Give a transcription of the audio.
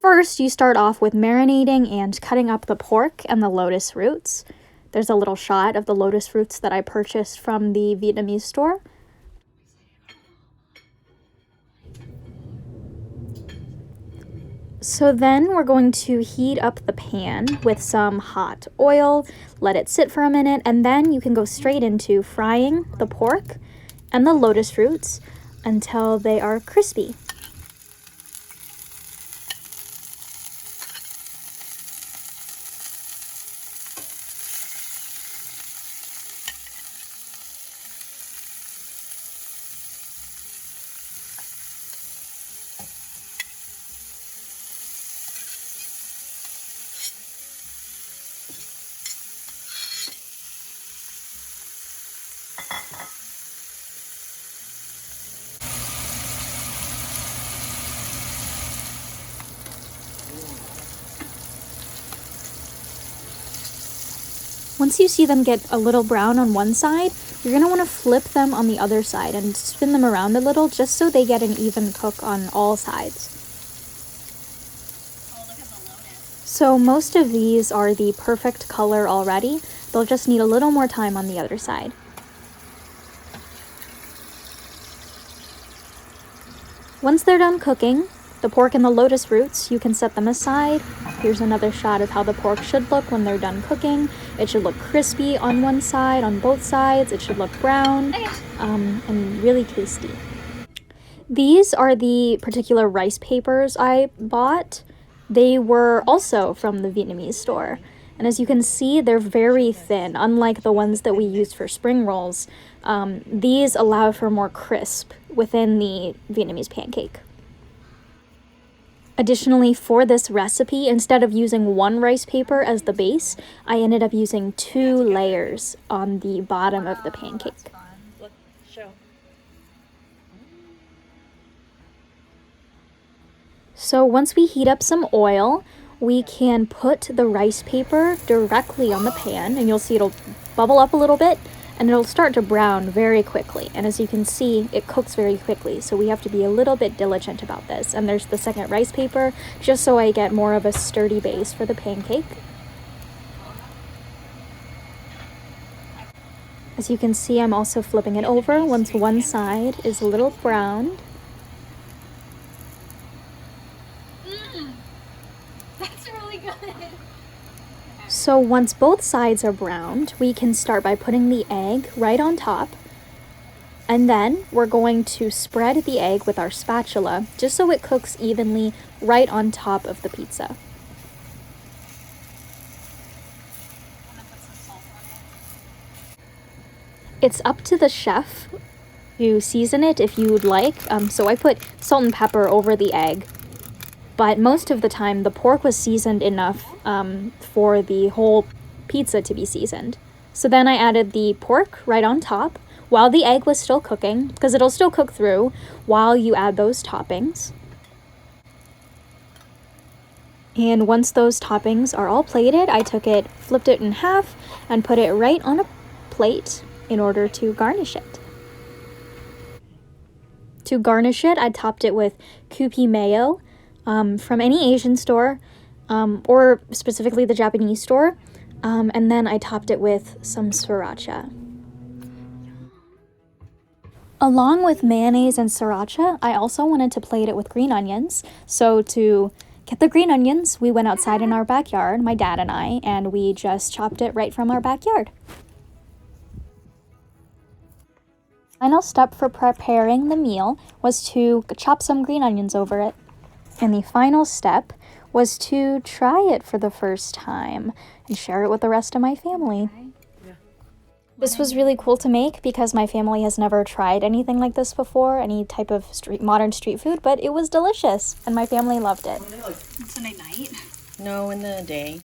First, you start off with marinating and cutting up the pork and the lotus roots. There's a little shot of the lotus roots that I purchased from the Vietnamese store. So then we're going to heat up the pan with some hot oil, let it sit for a minute, and then you can go straight into frying the pork and the lotus roots until they are crispy. Once you see them get a little brown on one side, you're going to want to flip them on the other side and spin them around a little just so they get an even cook on all sides. Oh, look at the lotus. So most of these are the perfect color already. They'll just need a little more time on the other side. Once they're done cooking, the pork and the lotus roots, you can set them aside. Here's another shot of how the pork should look when they're done cooking. It should look crispy on one side, on both sides. It should look brown and really tasty. These are the particular rice papers I bought. They were also from the Vietnamese store. And as you can see, they're very thin, unlike the ones that we use for spring rolls. These allow for more crisp within the Vietnamese pancake. Additionally, for this recipe, instead of using one rice paper as the base, I ended up using 2 layers on the bottom of the pancake. Look, show. So once we heat up some oil, we can put the rice paper directly on the pan, and you'll see it'll bubble up a little bit, and it'll start to brown very quickly. And as you can see, it cooks very quickly, so we have to be a little bit diligent about this. And there's the second rice paper, just so I get more of a sturdy base for the pancake. As you can see, I'm also flipping it over once one side is a little browned. That's really good. So once both sides are browned, we can start by putting the egg right on top. And then we're going to spread the egg with our spatula, just so it cooks evenly right on top of the pizza. I'm gonna put some salt on it. It's up to the chef to season it if you would like. So I put salt and pepper over the egg. But most of the time, the pork was seasoned enough for the whole pizza to be seasoned. So then I added the pork right on top while the egg was still cooking, because it'll still cook through while you add those toppings. And once those toppings are all plated, I took it, flipped it in half, and put it right on a plate in order to garnish it. To garnish it, I topped it with Kewpie mayo, from any Asian store, or specifically the Japanese store, and then I topped it with some sriracha. Along with mayonnaise and sriracha, I also wanted to plate it with green onions. So to get the green onions, we went outside in our backyard, my dad and I, and we just chopped it right from our backyard. Final step for preparing the meal was to chop some green onions over it. And the final step was to try it for the first time and share it with the rest of my family. This was really cool to make because my family has never tried anything like this before, any type of modern street food, but it was delicious and my family loved it. Sunday night? No, in the day.